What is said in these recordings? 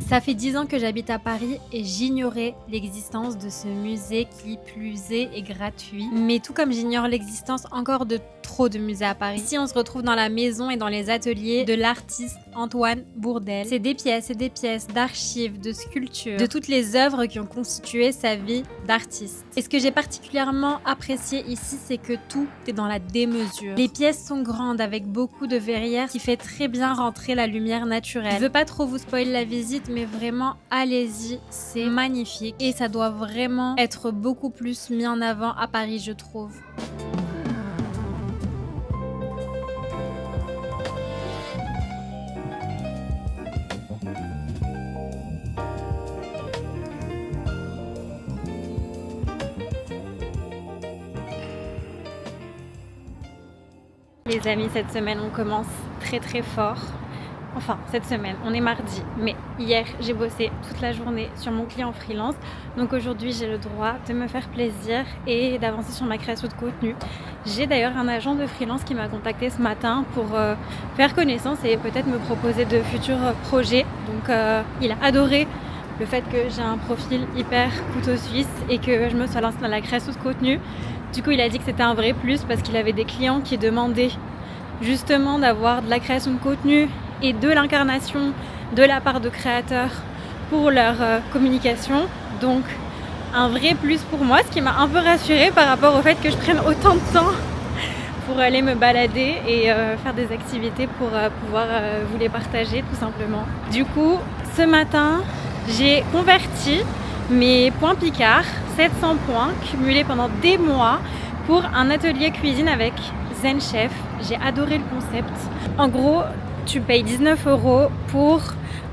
Ça fait 10 ans que j'habite à Paris et j'ignorais l'existence de ce musée qui plus est gratuit. Mais tout comme j'ignore l'existence encore de trop de musées à Paris. Ici on se retrouve dans la maison et dans les ateliers de l'artiste Antoine Bourdelle. C'est des pièces d'archives, de sculptures, de toutes les œuvres qui ont constitué sa vie d'artiste. Et ce que j'ai particulièrement apprécié ici, c'est que tout est dans la démesure. Les pièces sont grandes avec beaucoup de verrières qui fait très bien rentrer la lumière naturelle. Je veux pas trop vous spoiler la visite, mais vraiment allez-y, c'est magnifique et ça doit vraiment être beaucoup plus mis en avant à Paris, je trouve. Les amis, cette semaine on commence très fort. Enfin, cette semaine, on est mardi, mais hier j'ai bossé toute la journée sur mon client freelance. Donc aujourd'hui j'ai le droit de me faire plaisir et d'avancer sur ma création de contenu. J'ai d'ailleurs un agent de freelance qui m'a contacté ce matin pour faire connaissance et peut-être me proposer de futurs projets. Donc il a adoré le fait que j'ai un profil hyper couteau suisse et que je me sois lancée dans la création de contenu. Du coup il a dit que c'était un vrai plus parce qu'il avait des clients qui demandaient justement d'avoir de la création de contenu et de l'incarnation de la part de créateurs pour leur communication. Donc un vrai plus pour moi, ce qui m'a un peu rassurée par rapport au fait que je prenne autant de temps pour aller me balader et faire des activités pour pouvoir vous les partager tout simplement. Du coup, ce matin, j'ai converti mes points Picard, 700 points cumulés pendant des mois pour un atelier cuisine avec Zen Chef. J'ai adoré le concept. En gros, tu payes 19 € pour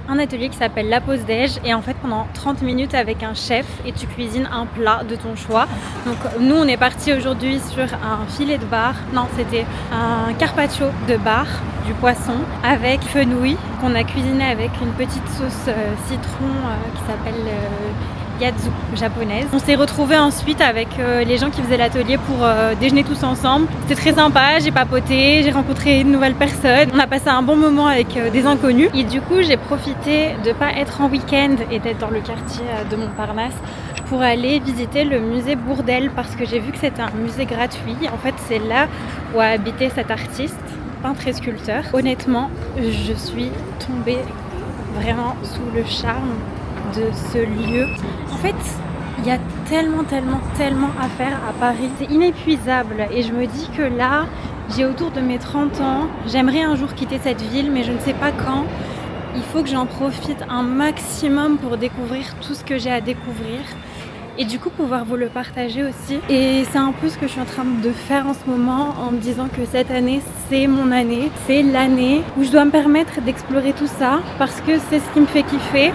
un atelier qui s'appelle La Pause Déj et en fait pendant 30 minutes avec un chef et tu cuisines un plat de ton choix. Donc nous on est parti aujourd'hui sur un filet de bar, non c'était un carpaccio de bar, du poisson avec fenouil qu'on a cuisiné avec une petite sauce citron qui s'appelle Yatsu japonaise. On s'est retrouvés ensuite avec les gens qui faisaient l'atelier pour déjeuner tous ensemble. C'était très sympa, j'ai papoté, j'ai rencontré de nouvelles personnes. On a passé un bon moment avec des inconnus. Et du coup, j'ai profité de pas être en week-end et d'être dans le quartier de Montparnasse pour aller visiter le musée Bourdelle parce que j'ai vu que c'était un musée gratuit. En fait, c'est là où a habité cet artiste, peintre et sculpteur. Honnêtement, je suis tombée vraiment sous le charme de ce lieu. En fait, il y a tellement à faire à Paris. C'est inépuisable et je me dis que là, j'ai autour de mes 30 ans. J'aimerais un jour quitter cette ville, mais je ne sais pas quand. Il faut que j'en profite un maximum pour découvrir tout ce que j'ai à découvrir et du coup pouvoir vous le partager aussi. Et c'est un peu ce que je suis en train de faire en ce moment en me disant que cette année, c'est mon année. C'est l'année où je dois me permettre d'explorer tout ça parce que c'est ce qui me fait kiffer.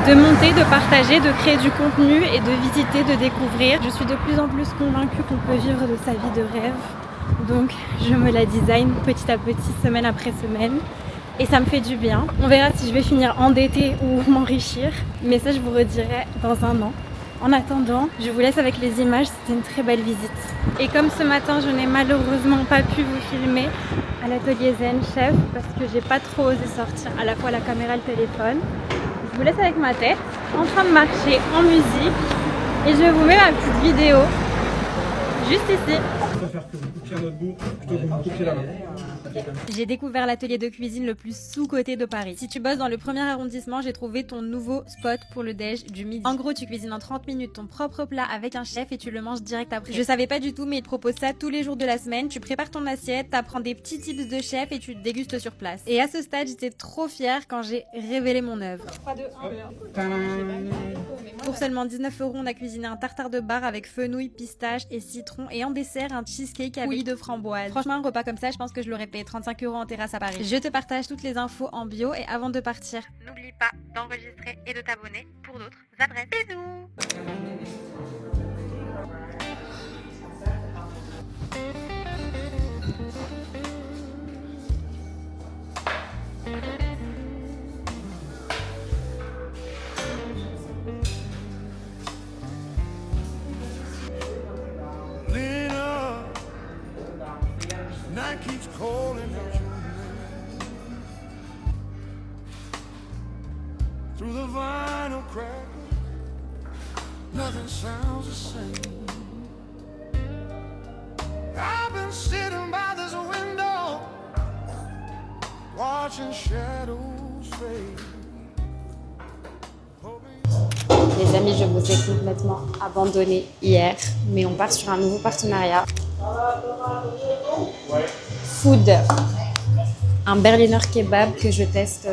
De monter, de partager, de créer du contenu et de visiter, de découvrir. Je suis de plus en plus convaincue qu'on peut vivre de sa vie de rêve. Donc je me la design petit à petit, semaine après semaine. Et ça me fait du bien. On verra si je vais finir endettée ou m'enrichir. Mais ça, je vous redirai dans un an. En attendant, je vous laisse avec les images. C'était une très belle visite. Et comme ce matin, je n'ai malheureusement pas pu vous filmer à l'atelier Zen Chef parce que j'ai pas trop osé sortir à la fois la caméra et le téléphone. Je vous laisse avec ma tête, en train de marcher en musique et je vous mets ma petite vidéo juste ici. Je préfère que vous coupiez un autre bout plutôt que vous coupiez la main. J'ai découvert l'atelier de cuisine le plus sous-coté de Paris. Si tu bosses dans le premier arrondissement, j'ai trouvé ton nouveau spot pour le déj du midi. En gros, tu cuisines en 30 minutes ton propre plat avec un chef et tu le manges direct après. Je savais pas du tout, mais ils te proposent ça tous les jours de la semaine. Tu prépares ton assiette, t'apprends des petits tips de chef et tu te dégustes sur place. Et à ce stade, j'étais trop fière quand j'ai révélé mon œuvre. 3, 2, 1. Pour seulement 19 €, on a cuisiné un tartare de bar avec fenouil, pistache et citron et en dessert, un cheesecake à bouillie de framboise. Franchement, un repas comme ça, je pense que je l'aurais payé 35 € en terrasse à Paris. Je te partage toutes les infos en bio et avant de partir, n'oublie pas d'enregistrer et de t'abonner pour d'autres adresses. Bisous. Night keeps calling out your name through the watching shadows fade. Les amis, je vous ai complètement abandonné hier, mais on part sur un nouveau partenariat. Food, un Berliner kebab que je teste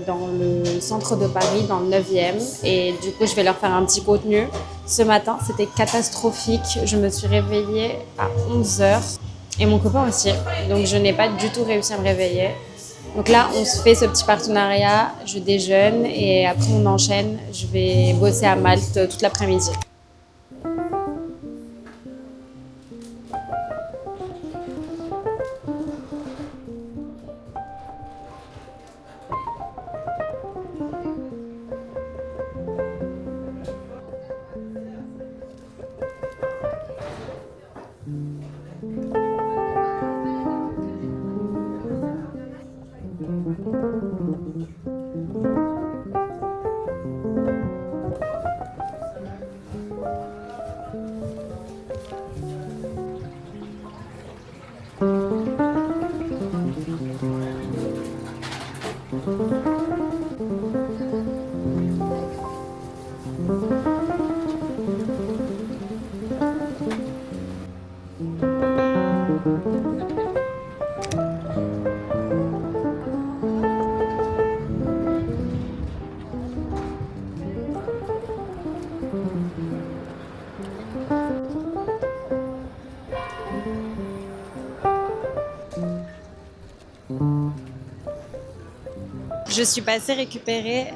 dans le centre de Paris, dans le 9e. Et du coup, je vais leur faire un petit contenu. Ce matin, c'était catastrophique. Je me suis réveillée à 11h et mon copain aussi. Donc, je n'ai pas du tout réussi à me réveiller. Donc là, on se fait ce petit partenariat, je déjeune et après on enchaîne. Je vais bosser à Malte toute l'après-midi. Je suis passée récupérer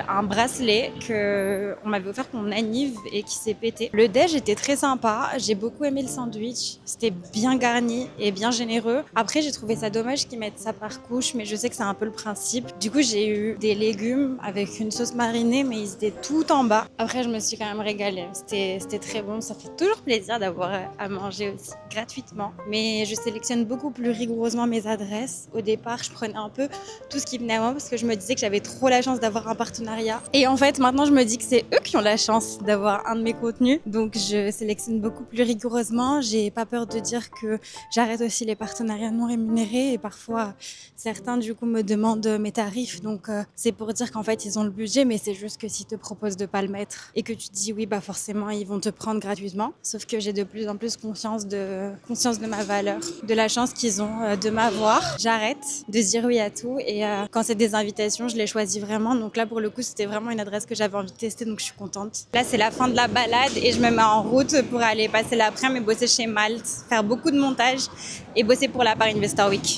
un bracelet qu'on m'avait offert pour mon anniv et qui s'est pété. Le déj était très sympa, j'ai beaucoup aimé le sandwich, c'était bien garni et bien généreux. Après j'ai trouvé ça dommage qu'ils mettent ça par couche, mais je sais que c'est un peu le principe. Du coup j'ai eu des légumes avec une sauce marinée, mais ils étaient tout en bas. Après je me suis quand même régalée, c'était très bon, ça fait toujours plaisir d'avoir à manger aussi gratuitement. Mais je sélectionne beaucoup plus rigoureusement mes adresses. Au départ je prenais un peu tout ce qui venait à moi parce que je me disais que j'avais trop la chance d'avoir un partenariat. Et en fait, maintenant, je me dis que c'est eux qui ont la chance d'avoir un de mes contenus. Donc, je sélectionne beaucoup plus rigoureusement. J'ai pas peur de dire que j'arrête aussi les partenariats non rémunérés. Et parfois, certains, du coup, me demandent mes tarifs. Donc, c'est pour dire qu'en fait, ils ont le budget, mais c'est juste que s'ils te proposent de pas le mettre et que tu te dis oui, bah forcément, ils vont te prendre gratuitement. Sauf que j'ai de plus en plus conscience de ma valeur, de la chance qu'ils ont de m'avoir. J'arrête de dire oui à tout. Et quand c'est des invitations, je les choisis vraiment. Donc là, pour le coup, c'était vraiment une adresse que j'avais envie de tester, donc je suis contente. Là, c'est la fin de la balade et je me mets en route pour aller passer l'après-midi et bosser chez Malte, faire beaucoup de montage et bosser pour la Paris Investor Week.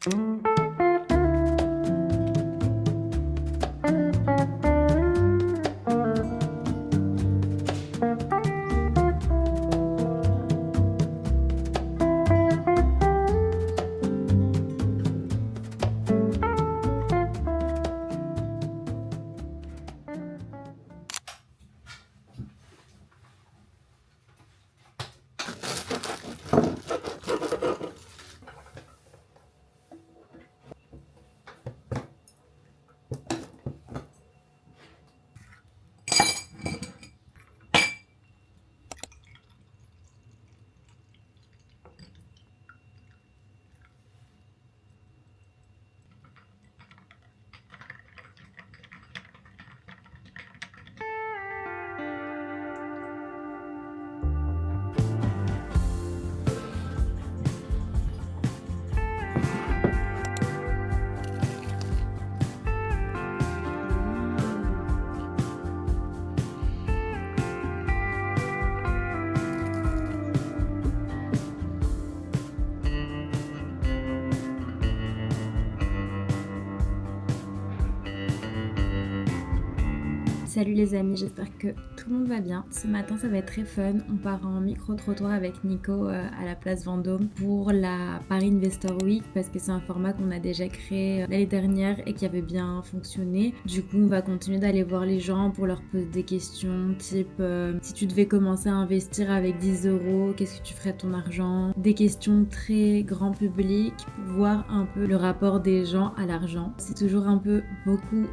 Salut les amis, j'espère que tout le monde va bien. Ce matin ça va être très fun, on part en micro-trottoir avec Nico à la place Vendôme pour la Paris Investor Week parce que c'est un format qu'on a déjà créé l'année dernière et qui avait bien fonctionné. Du coup on va continuer d'aller voir les gens pour leur poser des questions type si tu devais commencer à investir avec 10 €, qu'est-ce que tu ferais de ton argent? Des questions très grand public pour voir un peu le rapport des gens à l'argent. C'est toujours un peu beaucoup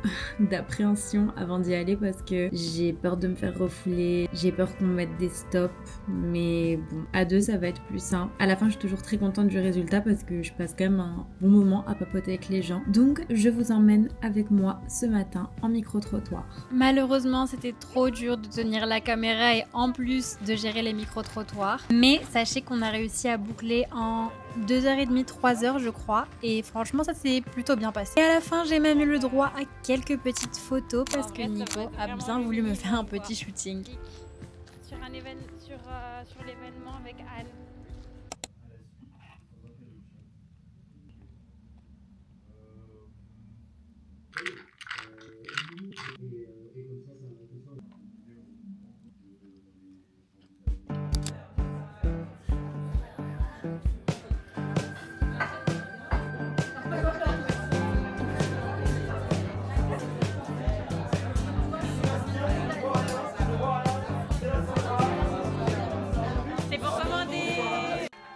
d'appréhension avant d'y aller parce que j'ai peur de me faire refoulé, j'ai peur qu'on mette des stops, mais bon, à deux ça va être plus simple. À la fin je suis toujours très contente du résultat parce que je passe quand même un bon moment à papoter avec les gens. Donc je vous emmène avec moi ce matin en micro-trottoir. Malheureusement, c'était trop dur de tenir la caméra et en plus de gérer les micro-trottoirs. Mais sachez qu'on a réussi à boucler en 2h30, 3h je crois. Et franchement, ça s'est plutôt bien passé. Et à la fin, j'ai même eu le droit à quelques petites photos parce que Nico a bien voulu me faire un petit shooting. Sur l'événement avec Anne.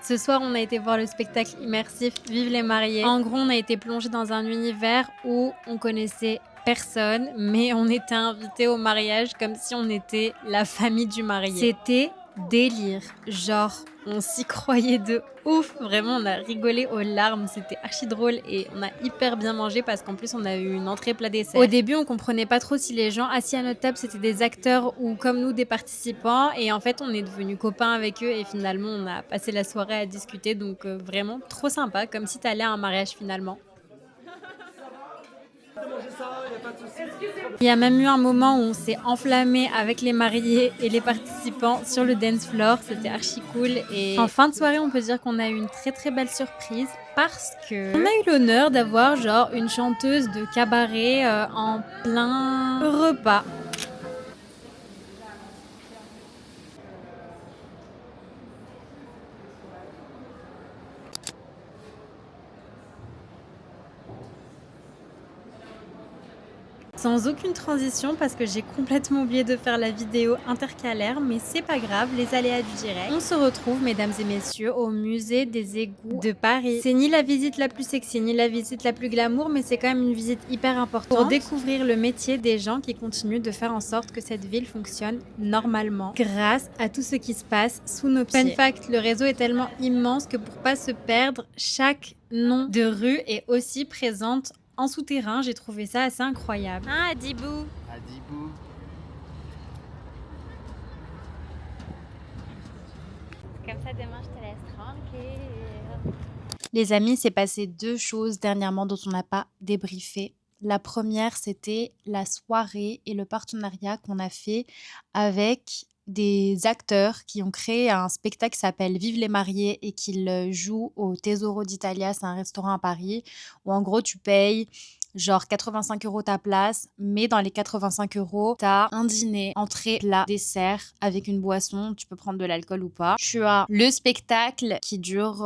Ce soir, on a été voir le spectacle immersif Vive les mariés. En gros, on a été plongé dans un univers où on connaissait personne, mais on était invités au mariage comme si on était la famille du marié. C'était délire. Genre, on s'y croyait de ouf. Vraiment, on a rigolé aux larmes. C'était archi drôle et on a hyper bien mangé parce qu'en plus, on a eu une entrée plat dessert. Au début, on comprenait pas trop si les gens assis à notre table, c'était des acteurs ou comme nous, des participants. Et en fait, on est devenus copains avec eux et finalement, on a passé la soirée à discuter. Donc, vraiment trop sympa, comme si t'allais à un mariage finalement. Il y a même eu un moment où on s'est enflammé avec les mariés et les participants sur le dance floor. C'était archi cool. Et en fin de soirée, on peut dire qu'on a eu une très très belle surprise parce que on a eu l'honneur d'avoir genre une chanteuse de cabaret en plein repas. Sans aucune transition parce que j'ai complètement oublié de faire la vidéo intercalaire, mais c'est pas grave, les aléas du direct. On se retrouve, mesdames et messieurs, au musée des égouts de Paris. C'est ni la visite la plus sexy, ni la visite la plus glamour, mais c'est quand même une visite hyper importante pour découvrir le métier des gens qui continuent de faire en sorte que cette ville fonctionne normalement grâce à tout ce qui se passe sous nos pieds. Fun fact, le réseau est tellement immense que pour pas se perdre, chaque nom de rue est aussi présente en souterrain. J'ai trouvé ça assez incroyable. Ah, Adibou. Adibou. Comme ça, demain, je te laisse tranquille. Les amis, c'est passé deux choses dernièrement dont on n'a pas débriefé. La première, c'était la soirée et le partenariat qu'on a fait avec des acteurs qui ont créé un spectacle qui s'appelle Vive les mariés et qu'ils jouent au Tesoro d'Italia, c'est un restaurant à Paris, où en gros tu payes genre 85 € ta place, mais dans les 85 €, t'as un dîner, entrée, plat, dessert, avec une boisson, tu peux prendre de l'alcool ou pas. Tu as le spectacle qui dure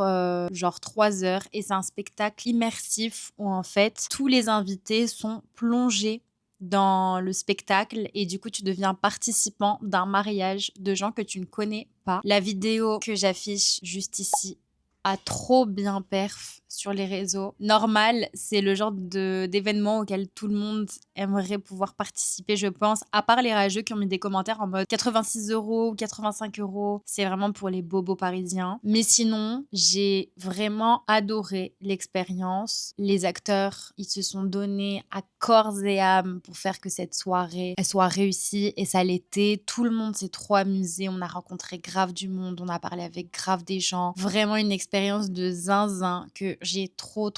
genre 3 heures et c'est un spectacle immersif où en fait tous les invités sont plongés dans le spectacle et du coup tu deviens participant d'un mariage de gens que tu ne connais pas. La vidéo que j'affiche juste ici a trop bien perf sur les réseaux. Normal, c'est le genre d'événement auquel tout le monde aimerait pouvoir participer, je pense, à part les rageux qui ont mis des commentaires en mode 86 € ou 85 €. C'est vraiment pour les bobos parisiens. Mais sinon, j'ai vraiment adoré l'expérience. Les acteurs, ils se sont donnés à corps et âme pour faire que cette soirée, elle soit réussie et ça l'était. Tout le monde s'est trop amusé. On a rencontré grave du monde. On a parlé avec grave des gens. Vraiment une expérience de zinzin que j'ai trop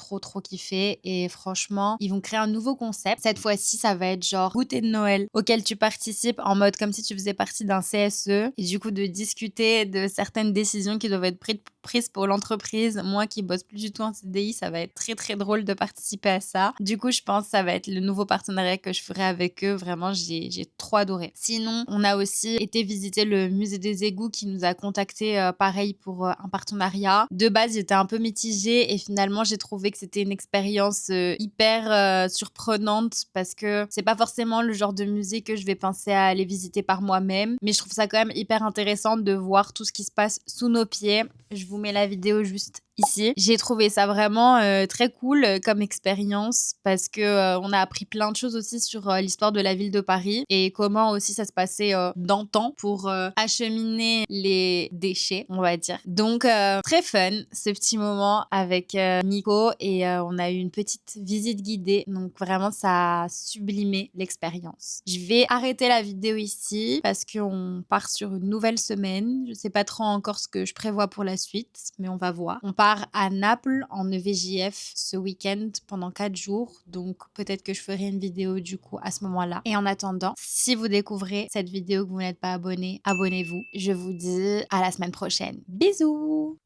kiffé et franchement, ils vont créer un nouveau concept. Cette fois-ci, ça va être genre goûter de Noël auquel tu participes en mode comme si tu faisais partie d'un CSE et du coup de discuter de certaines décisions qui doivent être prises pour l'entreprise. Moi qui bosse plus du tout en CDI, ça va être très drôle de participer à ça. Du coup, je pense que ça va être le nouveau partenariat que je ferai avec eux. Vraiment, j'ai trop adoré. Sinon, on a aussi été visiter le musée des égouts qui nous a contacté pareil pour un partenariat. De base, j'étais un peu mitigée et finalement, j'ai trouvé que c'était une expérience hyper surprenante parce que c'est pas forcément le genre de musée que je vais penser à aller visiter par moi-même. Mais je trouve ça quand même hyper intéressant de voir tout ce qui se passe sous nos pieds. Je vous mets la vidéo juste ici. J'ai trouvé ça vraiment très cool comme expérience parce que on a appris plein de choses aussi sur l'histoire de la ville de Paris et comment aussi ça se passait dans le temps pour acheminer les déchets, on va dire. Donc très fun ce petit moment avec Nico et on a eu une petite visite guidée. Donc vraiment ça a sublimé l'expérience. Je vais arrêter la vidéo ici parce qu'on part sur une nouvelle semaine. Je sais pas trop encore ce que je prévois pour la suite, mais on va voir. On part à Naples en EVJF ce week-end pendant 4 jours. Donc peut-être que je ferai une vidéo du coup à ce moment-là. Et en attendant, si vous découvrez cette vidéo que vous n'êtes pas abonné, abonnez-vous. Je vous dis à la semaine prochaine. Bisous!